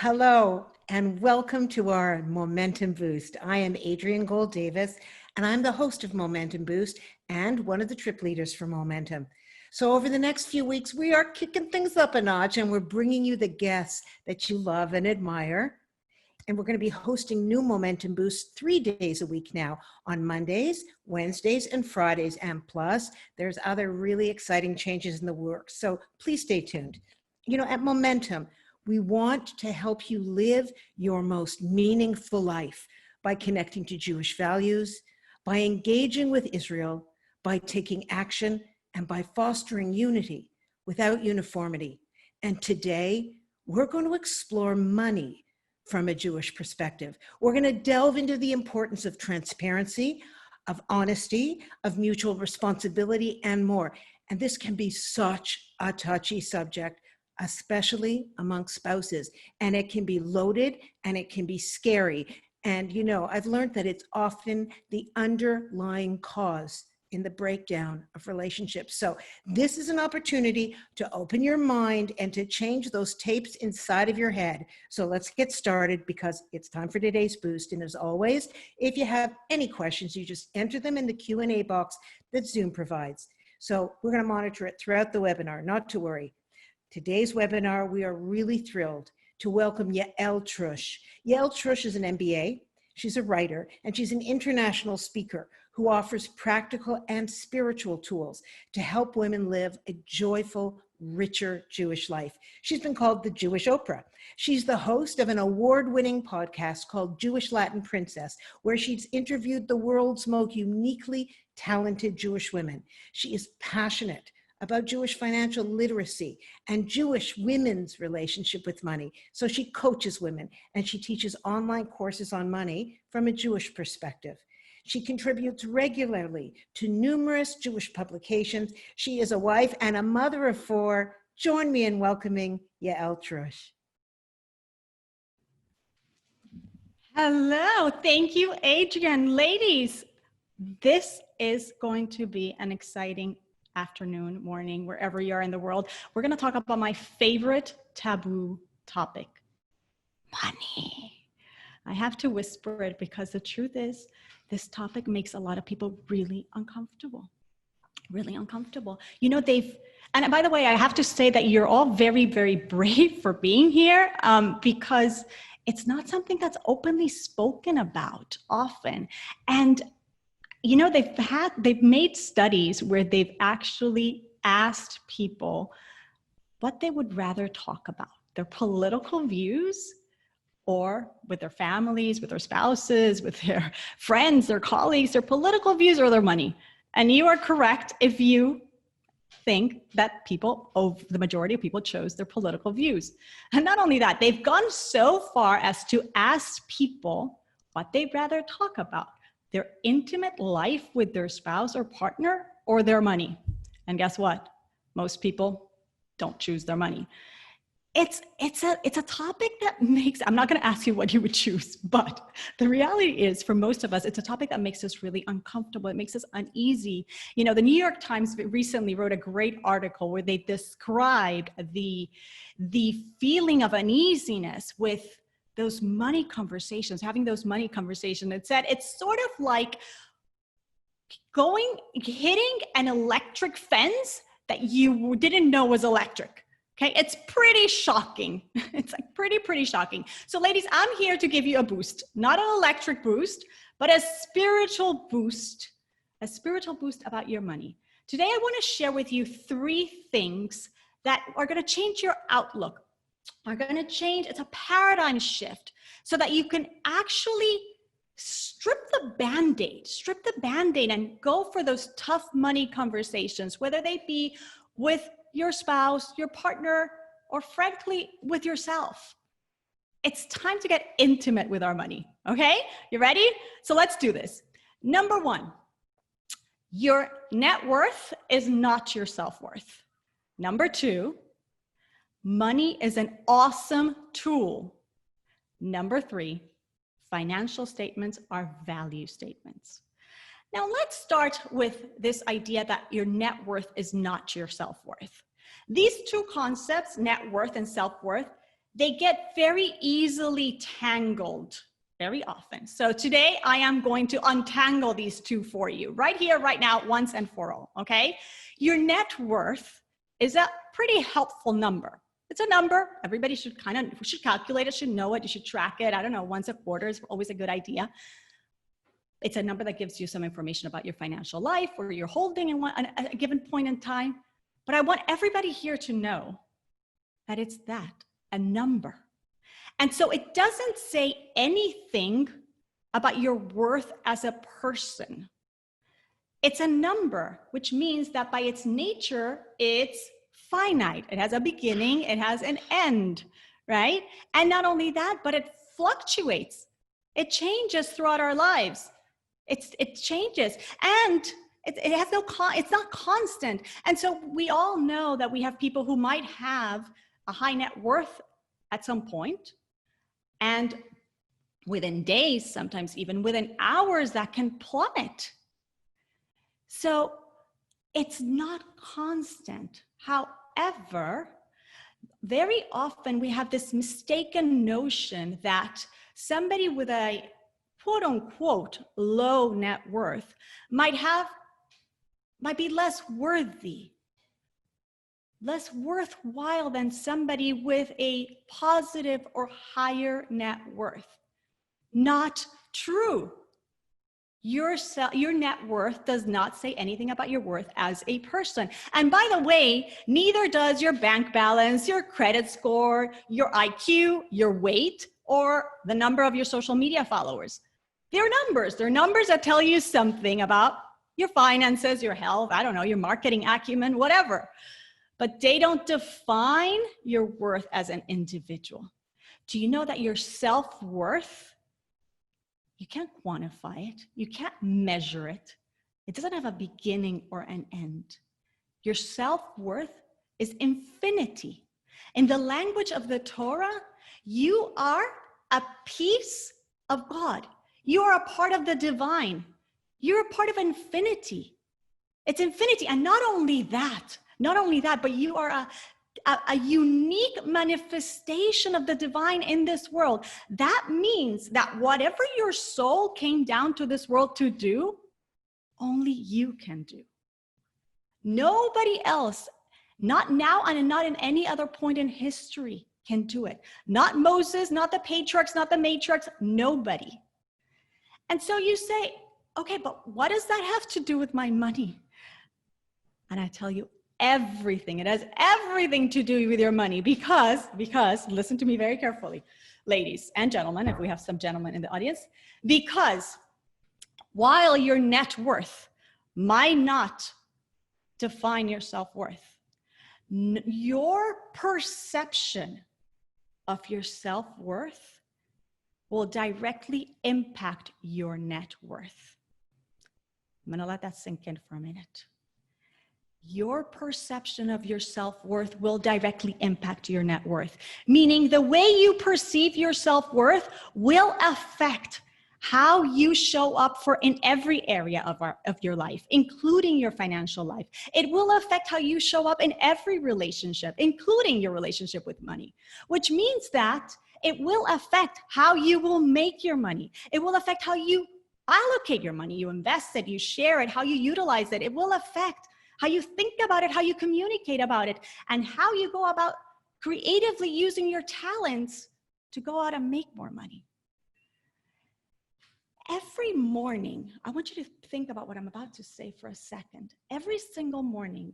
Hello, and welcome to our Momentum Boost. I am Adrienne Gold-Davis, and I'm the host of Momentum Boost and one of the trip leaders for Momentum. So over the next few weeks, we are kicking things up a notch, and we're bringing you the guests that you love and admire. And we're going to be hosting new Momentum Boosts 3 days a week now on Mondays, Wednesdays, and Fridays. And plus, there's other really exciting changes in the works. So please stay tuned. You know, at Momentum, we want to help you live your most meaningful life by connecting to Jewish values, by engaging with Israel, by taking action, and by fostering unity without uniformity. And today, we're going to explore money from a Jewish perspective. We're going to delve into the importance of transparency, of honesty, of mutual responsibility, and more. And this can be such a touchy subject, especially among spouses. And it can be loaded and it can be scary. And you know, I've learned that it's often the underlying cause in the breakdown of relationships. So this is an opportunity to open your mind and to change those tapes inside of your head. So let's get started because it's time for today's boost. And as always, if you have any questions, you just enter them in the Q&A box that Zoom provides. So we're going to monitor it throughout the webinar, not to worry. Today's webinar, we are really thrilled to welcome Yael Trusch. Yael Trusch is an MBA, she's a writer, and she's an international speaker who offers practical and spiritual tools to help women live a joyful, richer Jewish life. She's been called the Jewish Oprah. She's the host of an award-winning podcast called Jewish Latin Princess, where she's interviewed the world's most uniquely talented Jewish women. She is passionate about Jewish financial literacy and Jewish women's relationship with money. So she coaches women and she teaches online courses on money from a Jewish perspective. She contributes regularly to numerous Jewish publications. She is a wife and a mother of 4. Join me in welcoming Yael Trusch. Hello, thank you, Adrienne. Ladies, this is going to be an exciting afternoon, morning, wherever you are in the world. We're going to talk about my favorite taboo topic, money. I have to whisper it because the truth is this topic makes a lot of people really uncomfortable, really uncomfortable. You know, and by the way, I have to say that you're all very, very brave for being here because it's not something that's openly spoken about often. And you know, they've made studies where they've actually asked people what they would rather talk about, their political views, or with their families, with their spouses, with their friends, their colleagues, their political views, or their money. And you are correct if you think that the majority of people chose their political views. And not only that, they've gone so far as to ask people what they'd rather talk about: their intimate life with their spouse or partner, or their money. And guess what? Most people don't choose their money. It's a topic that I'm not going to ask you what you would choose, but the reality is for most of us, it's a topic that makes us really uncomfortable. It makes us uneasy. You know, the New York Times recently wrote a great article where they described the feeling of uneasiness with those money conversations, having those money conversations. It said it's sort of like hitting an electric fence that you didn't know was electric. Okay, it's pretty shocking. It's like pretty shocking. So ladies, I'm here to give you a boost, not an electric boost, but a spiritual boost about your money. Today, I want to share with you 3 things that are going to change your outlook. It's a paradigm shift so that you can actually strip the Band-Aid and go for those tough money conversations, whether they be with your spouse, your partner, or frankly, with yourself. It's time to get intimate with our money, okay? You ready? So let's do this. Number 1, your net worth is not your self-worth. Number 2, money is an awesome tool. Number 3, financial statements are value statements. Now let's start with this idea that your net worth is not your self-worth. These 2 concepts, net worth and self-worth, they get very easily tangled very often. So today I am going to untangle these two for you right here, right now, once and for all, okay? Your net worth is a pretty helpful number. It's a number. Everybody should calculate it, should know it, you should track it. I don't know, once a quarter is always a good idea. It's a number that gives you some information about your financial life or your holding at a given point in time. But I want everybody here to know that it's that, a number. And so it doesn't say anything about your worth as a person. It's a number, which means that by its nature, it's finite. It has a beginning, it has an end, right? And not only that, but it fluctuates. It changes throughout our lives. It changes, and it's not constant. And so we all know that we have people who might have a high net worth at some point, and within days, sometimes even within hours, that can plummet. So it's not constant. However, very often we have this mistaken notion that somebody with a quote unquote low net worth might be less worthy, less worthwhile than somebody with a positive or higher net worth. Not true. Your net worth does not say anything about your worth as a person. And by the way, neither does your bank balance, your credit score, your IQ, your weight, or the number of your social media followers. They're numbers. They're numbers that tell you something about your finances, your health, I don't know, your marketing acumen, whatever. But they don't define your worth as an individual. Do you know that your self-worth, you can't quantify it, you can't measure it. It doesn't have a beginning or an end. Your self-worth is infinity. In the language of the Torah, you are a piece of God. You are a part of the divine. You're a part of infinity. It's infinity. And not only that, but you are a unique manifestation of the divine in this world. That means that whatever your soul came down to this world to do, only you can do. Nobody else, not now and not in any other point in history, can do it. Not Moses, not the patriarchs, not the matriarchs, nobody. And so you say, okay, but what does that have to do with my money? And I tell you, everything. It has everything to do with your money because, listen to me very carefully, ladies and gentlemen, if we have some gentlemen in the audience, because while your net worth might not define your self-worth, your perception of your self-worth will directly impact your net worth. I'm going to let that sink in for a minute. Your perception of your self-worth will directly impact your net worth, meaning the way you perceive your self-worth will affect how you show up in every area of your life, including your financial life. It will affect how you show up in every relationship, including your relationship with money, which means that it will affect how you will make your money. It will affect how you allocate your money, you invest it, you share it, how you utilize it. It will affect how you think about it, how you communicate about it, and how you go about creatively using your talents to go out and make more money. Every morning, I want you to think about what I'm about to say for a second. Every single morning,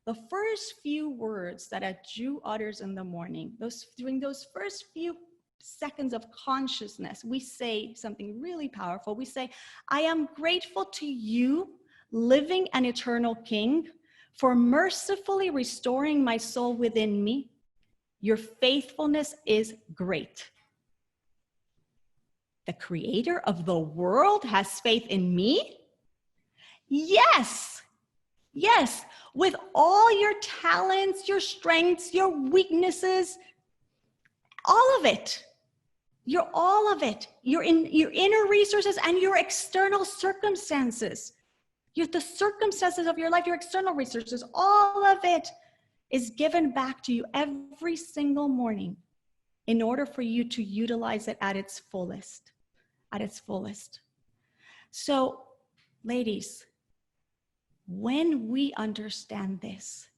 the first few words that a Jew utters in the morning, during those first few seconds of consciousness, we say something really powerful. We say, I am grateful to you, living and eternal King, for mercifully restoring my soul within me. Your faithfulness is great. The creator of the world has faith in me? Yes. Yes. With all your talents, your strengths, your weaknesses, all of it. You're all of it. Your inner resources and your external circumstances. The circumstances of your life, your external resources, all of it is given back to you every single morning. in order for you to utilize it at its fullest, at its fullest. So, ladies, when we understand this,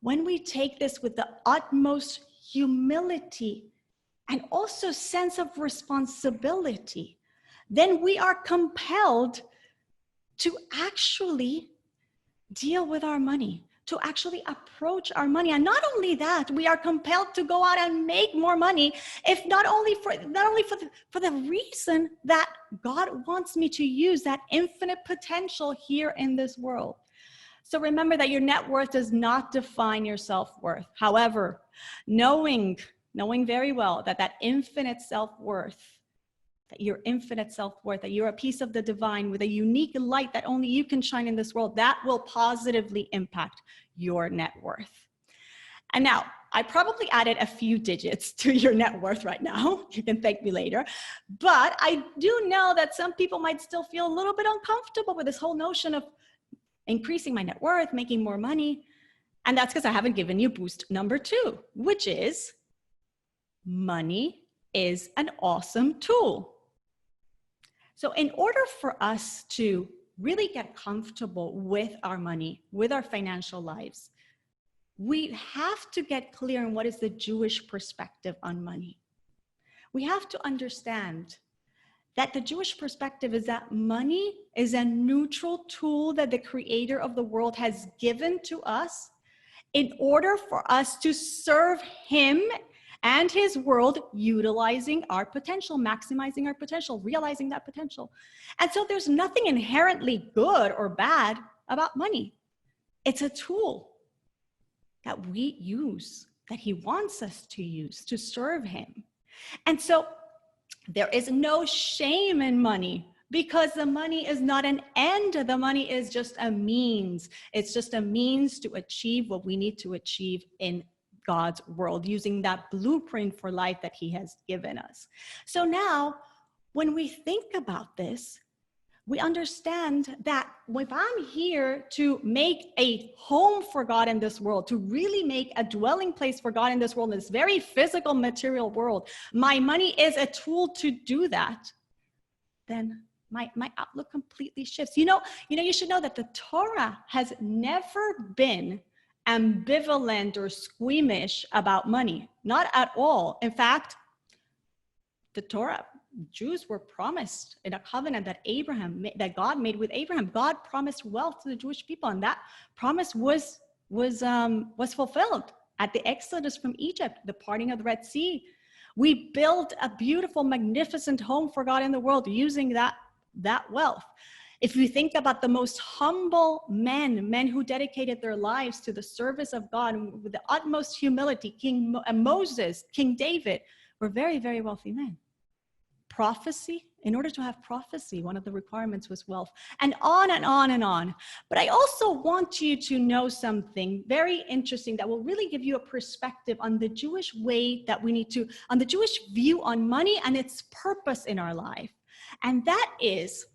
when we take this with the utmost humility and also sense of responsibility, then we are compelled to actually deal with our money, to actually approach our money. And not only that, we are compelled to go out and make more money, if not only for the reason that God wants me to use that infinite potential here in this world. So remember that your net worth does not define your self-worth. However, knowing very well that infinite self-worth, that you're infinite self-worth, that you're a piece of the divine with a unique light that only you can shine in this world, that will positively impact your net worth. And now, I probably added a few digits to your net worth right now. You can thank me later. But I do know that some people might still feel a little bit uncomfortable with this whole notion of increasing my net worth, making more money. And that's because I haven't given you boost number 2, which is money is an awesome tool. So in order for us to really get comfortable with our money, with our financial lives, we have to get clear on what is the Jewish perspective on money. We have to understand that the Jewish perspective is that money is a neutral tool that the creator of the world has given to us in order for us to serve him and his world, utilizing our potential, maximizing our potential, realizing that potential. And so there's nothing inherently good or bad about money. It's a tool that we use, that he wants us to use to serve him. And so there is no shame in money, because the money is not an end. The money is just a means. It's just a means to achieve what we need to achieve in God's world, using that blueprint for life that he has given us. So now, when we think about this, we understand that if I'm here to make a home for God in this world, to really make a dwelling place for God in this world, in this very physical, material world, my money is a tool to do that, then my outlook completely shifts. You should know that the Torah has never been ambivalent or squeamish about money. Not at all. In fact, the Torah, Jews were promised in a covenant that God made with Abraham. God promised wealth to the Jewish people, and that promise was fulfilled at the Exodus from Egypt, the parting of the Red Sea. We built a beautiful, magnificent home for God in the world using that wealth. If you think about the most humble men who dedicated their lives to the service of God with the utmost humility, King Moses, King David, were very, very wealthy men. Prophecy, in order to have prophecy, one of the requirements was wealth, and on and on and on. But I also want you to know something very interesting that will really give you a perspective on the Jewish way that we need to, on the Jewish view on money and its purpose in our life. And that is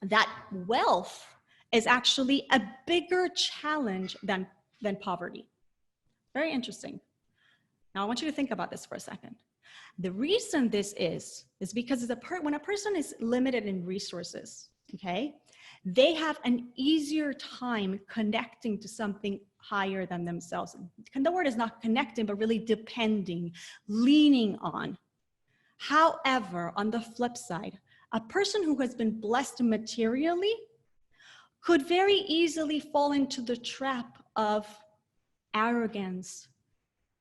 that wealth is actually a bigger challenge than poverty. Very interesting. Now I want you to think about this for a second. The reason this is because when a person is limited in resources, okay, they have an easier time connecting to something higher than themselves. And the word is not connecting, but really depending, leaning on. However, on the flip side, a person who has been blessed materially could very easily fall into the trap of arrogance,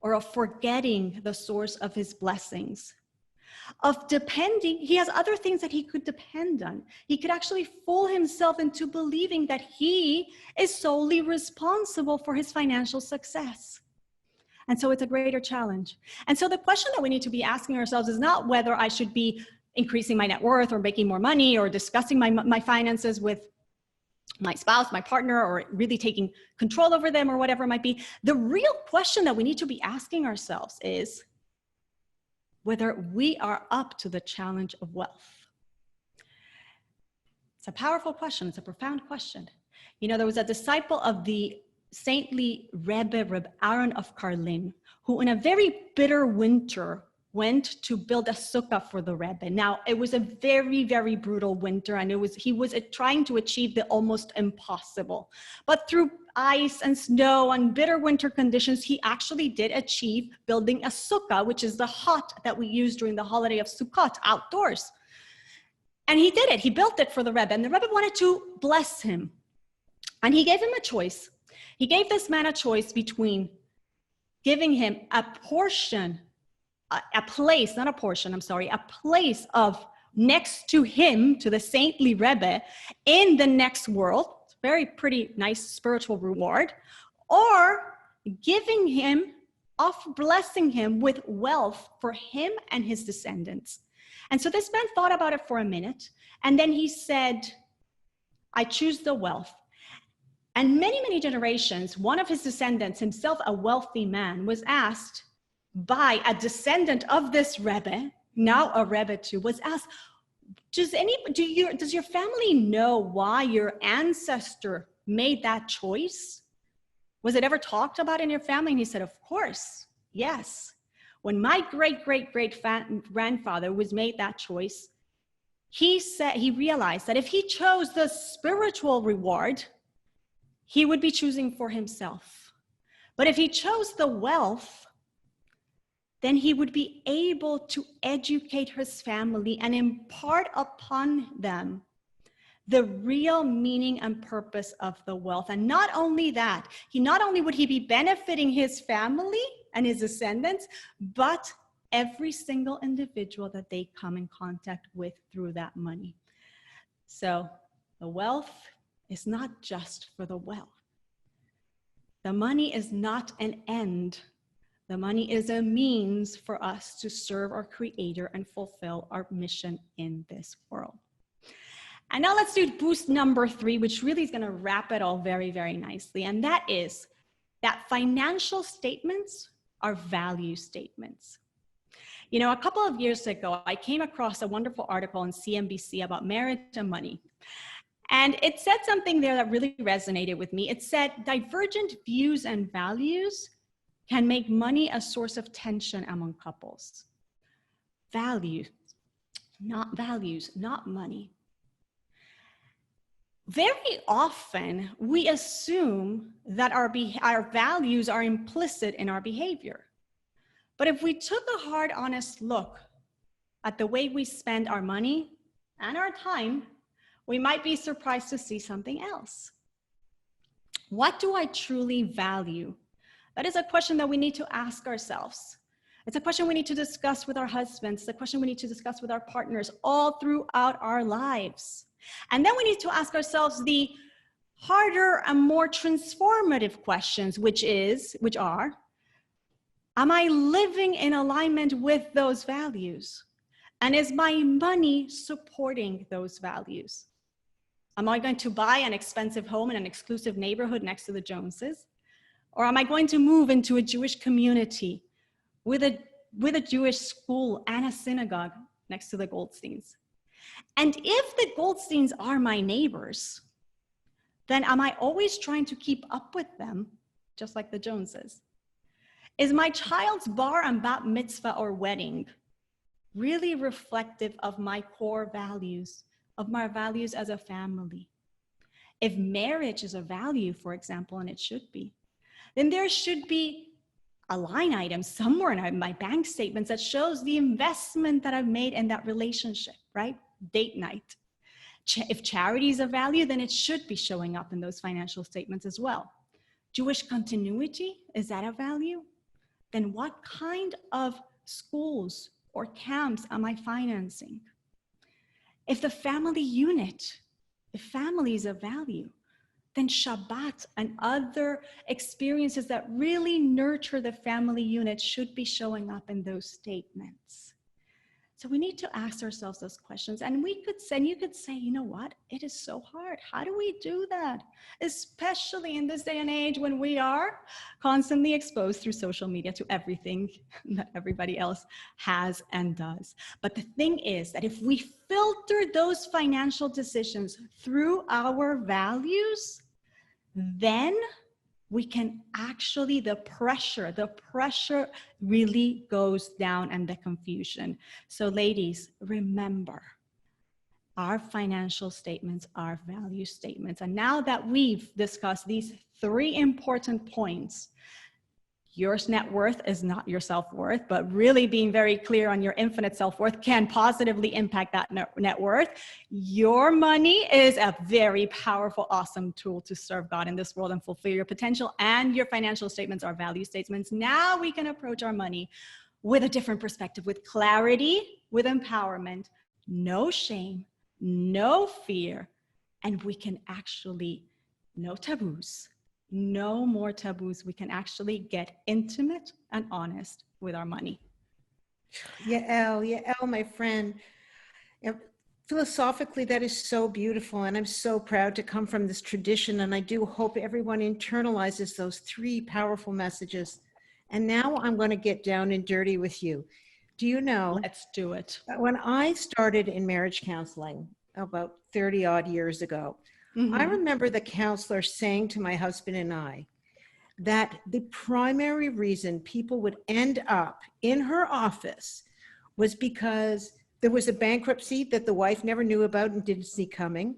or of forgetting the source of his blessings, of depending. He has other things that he could depend on. He could actually fool himself into believing that he is solely responsible for his financial success. And so it's a greater challenge. And so the question that we need to be asking ourselves is not whether I should be increasing my net worth or making more money or discussing my finances with my spouse, my partner, or really taking control over them or whatever it might be. The real question that we need to be asking ourselves is whether we are up to the challenge of wealth. It's a powerful question. It's a profound question. There was a disciple of the saintly Rebbe Aaron of Karlin, who in a very bitter winter went to build a sukkah for the Rebbe. Now, it was a very, very brutal winter, and he was trying to achieve the almost impossible. But through ice and snow and bitter winter conditions, he actually did achieve building a sukkah, which is the hut that we use during the holiday of Sukkot, outdoors. And he did it. He built it for the Rebbe, and the Rebbe wanted to bless him. And he gave him a choice. He gave this man a choice between giving him a portion, a place of next to him, to the saintly Rebbe, in the next world, very pretty nice spiritual reward, or giving him, blessing him with wealth for him and his descendants. And so this man thought about it for a minute, and then he said, I choose the wealth. And many, many generations, one of his descendants, himself a wealthy man, was asked by a descendant of this Rebbe, now a Rebbe too, was asked, does your family know why your ancestor made that choice? Was it ever talked about in your family? And he said, of course, yes. When my great-great-great-grandfather was made that choice, he realized that if he chose the spiritual reward, he would be choosing for himself. But if he chose the wealth, then he would be able to educate his family and impart upon them the real meaning and purpose of the wealth. And not only that, not only would he be benefiting his family and his descendants, but every single individual that they come in contact with through that money. So the wealth is not just for the wealth. The money is not an end. The money is a means for us to serve our Creator and fulfill our mission in this world. And now let's do boost number 3, which really is going to wrap it all very, very nicely. And that is that financial statements are value statements. You know, a couple of years ago, I came across a wonderful article on CNBC about marriage and money. And it said something there that really resonated with me. It said, divergent views and values can make money a source of tension among couples. Values, not money. Very often, we assume that our values are implicit in our behavior. But if we took a hard, honest look at the way we spend our money and our time, we might be surprised to see something else. What do I truly value? That is a question that we need to ask ourselves. It's a question we need to discuss with our husbands. It's a question we need to discuss with our partners all throughout our lives. And then we need to ask ourselves the harder and more transformative questions, which are, am I living in alignment with those values? And is my money supporting those values? Am I going to buy an expensive home in an exclusive neighborhood next to the Joneses? Or am I going to move into a Jewish community with a Jewish school and a synagogue next to the Goldsteins? And if the Goldsteins are my neighbors, then am I always trying to keep up with them, just like the Joneses? Is my child's bar and bat mitzvah or wedding really reflective of my core values, of my values as a family? If marriage is a value, for example, and it should be, then there should be a line item somewhere in my bank statements that shows the investment that I've made in that relationship, right? Date night. If charity is a value, then it should be showing up in those financial statements as well. Jewish continuity, is that a value? Then what kind of schools or camps am I financing? If the family unit, if family is a value, then Shabbat and other experiences that really nurture the family unit should be showing up in those statements. So we need to ask ourselves those questions. And you could say, you know what? It is so hard. How do we do that? Especially in this day and age when we are constantly exposed through social media to everything that everybody else has and does. But the thing is that if we filter those financial decisions through our values, then we can actually, the pressure really goes down, and the confusion. So ladies, remember, our financial statements are value statements. And now that we've discussed these 3 important points, your net worth is not your self-worth, but really being very clear on your infinite self-worth can positively impact that net worth. Your money is a very powerful, awesome tool to serve God in this world and fulfill your potential. And your financial statements are value statements. Now we can approach our money with a different perspective, with clarity, with empowerment, no shame, no fear, and we can actually, no taboos. No more taboos. We can actually get intimate and honest with our money. Yael, my friend, philosophically, that is so beautiful. And I'm so proud to come from this tradition. And I do hope everyone internalizes those 3 powerful messages. And now I'm going to get down and dirty with you. Do you know? Let's do it. When I started in marriage counseling about 30 odd years ago, I remember the counselor saying to my husband and I that the primary reason people would end up in her office was because there was a bankruptcy that the wife never knew about and didn't see coming,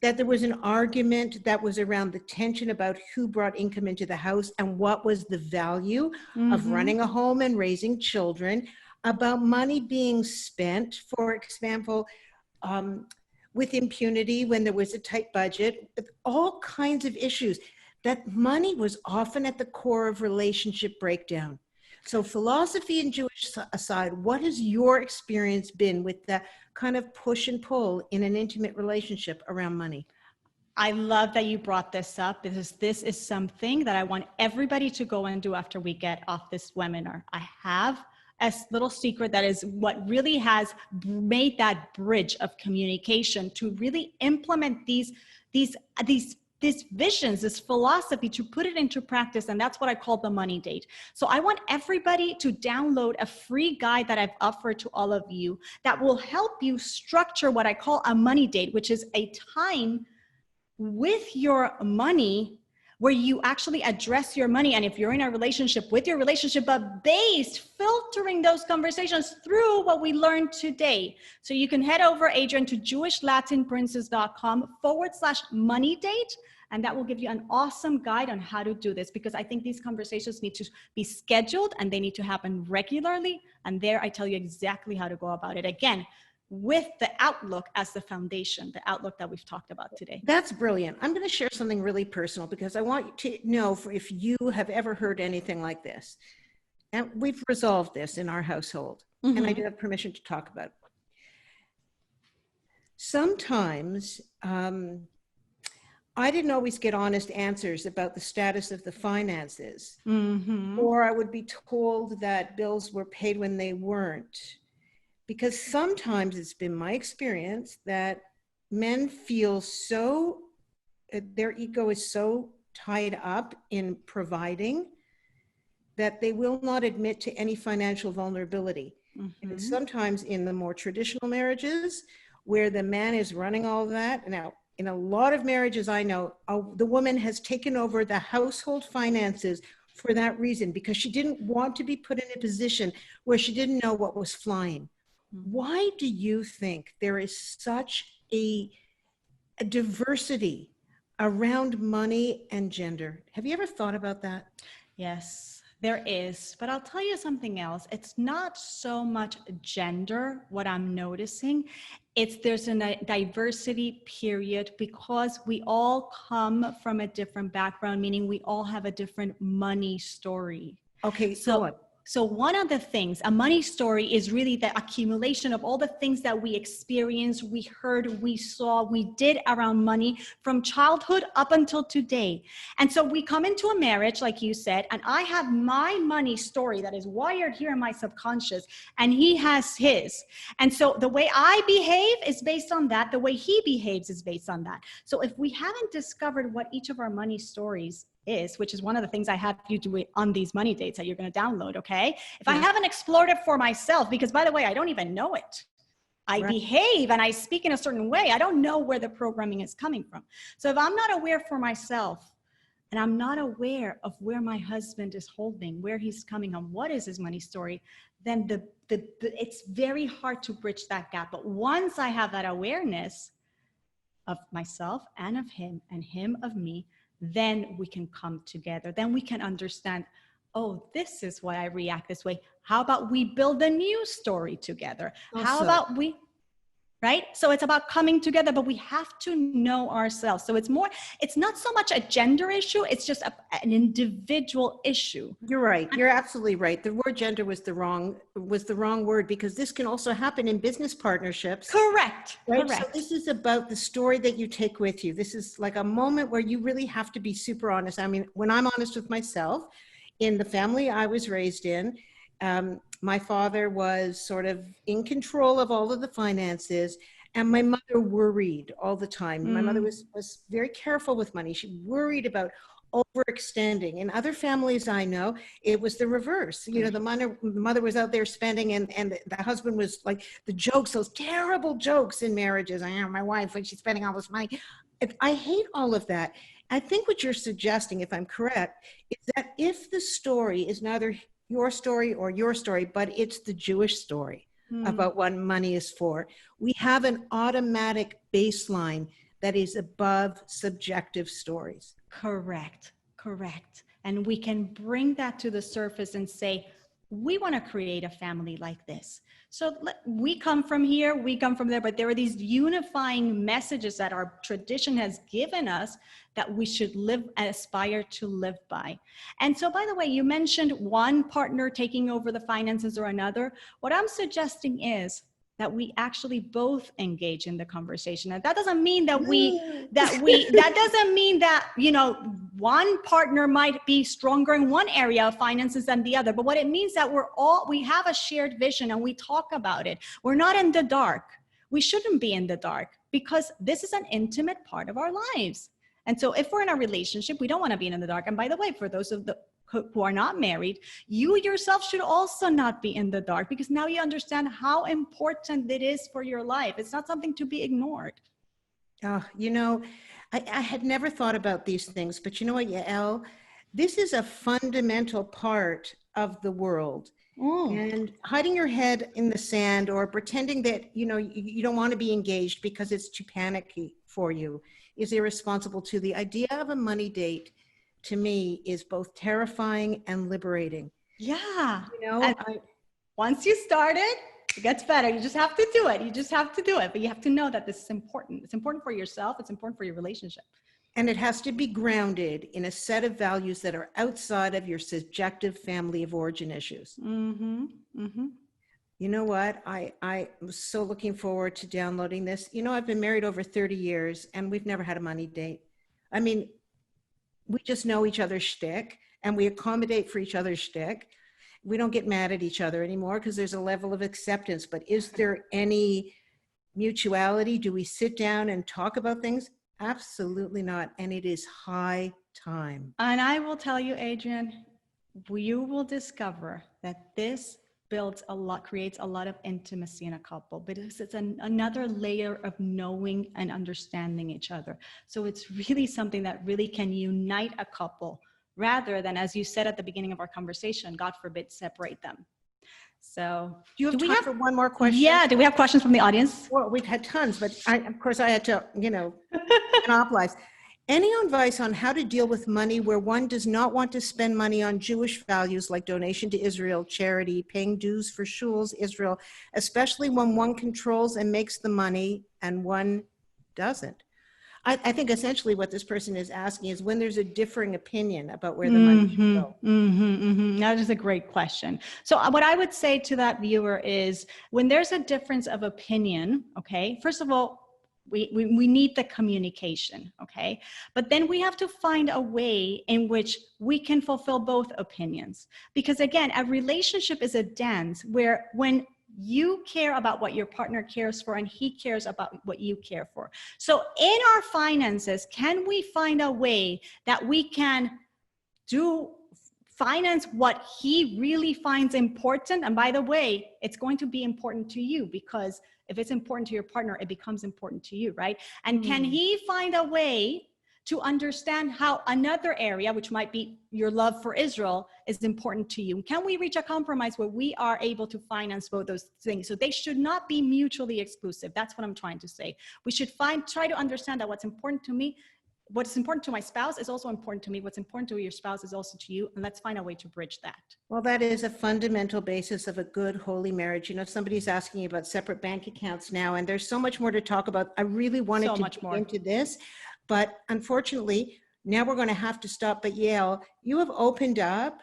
that there was an argument that was around the tension about who brought income into the house and what was the value of running a home and raising children, about money being spent, for example, with impunity when there was a tight budget, all kinds of issues. That money was often at the core of relationship breakdown. So philosophy and Jewish aside, what has your experience been with the kind of push and pull in an intimate relationship around money? I love that you brought this up, because this is something that I want everybody to go and do after we get off this webinar. I have a little secret that is what really has made that bridge of communication to really implement these visions, this philosophy, to put it into practice. And that's what I call the money date. So I want everybody to download a free guide that I've offered to all of you that will help you structure what I call a money date, which is a time with your money where you actually address your money. And if you're in a relationship, with your relationship, but filtering those conversations through what we learned today. So you can head over, Adrian, to jewishlatinprincess.com/money date. And that will give you an awesome guide on how to do this, because I think these conversations need to be scheduled and they need to happen regularly. And there I tell you exactly how to go about it. Again, with the outlook as the foundation, the outlook that we've talked about today. That's brilliant. I'm going to share something really personal, because I want you to know if you have ever heard anything like this. And we've resolved this in our household, and I do have permission to talk about it. Sometimes I didn't always get honest answers about the status of the finances, or I would be told that bills were paid when they weren't. Because sometimes it's been my experience that men feel so, their ego is so tied up in providing that they will not admit to any financial vulnerability. And sometimes in the more traditional marriages where the man is running all of that, now in a lot of marriages I know, the woman has taken over the household finances for that reason, because she didn't want to be put in a position where she didn't know what was flying. Why do you think there is such a diversity around money and gender? Have you ever thought about that? Yes, there is. But I'll tell you something else. It's not so much gender, what I'm noticing. There's a diversity period, because we all come from a different background, meaning we all have a different money story. Okay, so one of the things, a money story is really the accumulation of all the things that we experienced, we heard, we saw, we did around money from childhood up until today. And so we come into a marriage, like you said, and I have my money story that is wired here in my subconscious, and he has his. And so the way I behave is based on that. The way he behaves is based on that. So if we haven't discovered what each of our money stories is, which is one of the things I have you do on these money dates that you're going to download, okay? If I haven't explored it for myself, because by the way, I don't even know it. I behave and I speak in a certain way. I don't know where the programming is coming from. So if I'm not aware for myself and I'm not aware of where my husband is holding, where he's coming on, what is his money story, then it's very hard to bridge that gap. But once I have that awareness of myself and of him and him of me, then we can come together. Then we can understand, oh, this is why I react this way. How about we build a new story together? How about we, right? So it's about coming together, but we have to know ourselves. So it's not so much a gender issue. It's just an individual issue. You're right. You're absolutely right. The word gender was the wrong word, because this can also happen in business partnerships. Correct. Right. Correct. So this is about the story that you take with you. This is like a moment where you really have to be super honest. I mean, when I'm honest with myself, in the family I was raised in, my father was sort of in control of all of the finances, and my mother worried all the time. My mother was very careful with money. She worried about overextending. In other families I know, it was the reverse. You know, the mother was out there spending, and the husband was like, the jokes, those terrible jokes in marriages. I know my wife, when she's spending all this money. I hate all of that. I think what you're suggesting, if I'm correct, is that if the story is neither your story or your story, but it's the Jewish story about what money is for, we have an automatic baseline that is above subjective stories. Correct. And we can bring that to the surface and say, we want to create a family like this. So we come from here, we come from there, but there are these unifying messages that our tradition has given us that we should aspire to live by. And so, by the way, you mentioned one partner taking over the finances or another. What I'm suggesting is that we actually both engage in the conversation. And that doesn't mean that that doesn't mean that, you know, one partner might be stronger in one area of finances than the other. But what it means that we have a shared vision and we talk about it. We're not in the dark. We shouldn't be in the dark, because this is an intimate part of our lives. And so if we're in a relationship, we don't want to be in the dark. And by the way, for those who are not married, you yourself should also not be in the dark, because now you understand how important it is for your life. It's not something to be ignored. You know, I had never thought about these things, but you know what, Yael? This is a fundamental part of the world. And hiding your head in the sand or pretending that, you know, you don't want to be engaged because it's too panicky for you is irresponsible too. The idea of a money date, to me, is both terrifying and liberating. Yeah. You know, once you start it gets better. You just have to do it. But you have to know that this is important. It's important for yourself. It's important for your relationship. And it has to be grounded in a set of values that are outside of your subjective family of origin issues. You know what? I was so looking forward to downloading this. You know, I've been married over 30 years and we've never had a money date. I mean, we just know each other's shtick and we accommodate for each other's shtick. We don't get mad at each other anymore because there's a level of acceptance. But is there any mutuality? Do we sit down and talk about things? Absolutely not. And it is high time. And I will tell you, Adrian, you will discover that this creates a lot of intimacy in a couple, because it's another layer of knowing and understanding each other. So it's really something that really can unite a couple, rather than, as you said at the beginning of our conversation, God forbid, separate them. So do we have for one more question? Yeah. Do we have questions from the audience? Well, we've had tons, but of course I had to, you know, monopolize. Any advice on how to deal with money where one does not want to spend money on Jewish values like donation to Israel, charity, paying dues for shuls, Israel, especially when one controls and makes the money and one doesn't? I think essentially what this person is asking is when there's a differing opinion about where the money should go. That is a great question. So what I would say to that viewer is, when there's a difference of opinion, okay, first of all, we need the communication, okay? But then we have to find a way in which we can fulfill both opinions. Because again, a relationship is a dance where when you care about what your partner cares for and he cares about what you care for. So in our finances, can we find a way that we can finance what he really finds important? And by the way, it's going to be important to you, because if it's important to your partner, it becomes important to you, right? And can he find a way to understand how another area, which might be your love for Israel, is important to you? Can we reach a compromise where we are able to finance both those things? So they should not be mutually exclusive. That's what I'm trying to say. We should try to understand that what's important to me, what's important to my spouse is also important to me. What's important to your spouse is also to you. And let's find a way to bridge that. Well, that is a fundamental basis of a good, holy marriage. You know, somebody's asking you about separate bank accounts now, and there's so much more to talk about. I really wanted to get into this, but unfortunately, now we're going to have to stop. But Yael, you have opened up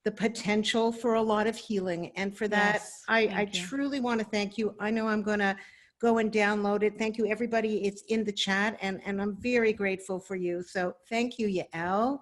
the potential for a lot of healing. And for that, Yes, I truly want to thank you. I know I'm going to go and download it. Thank you, everybody. It's in the chat, and I'm very grateful for you. So thank you, Yael.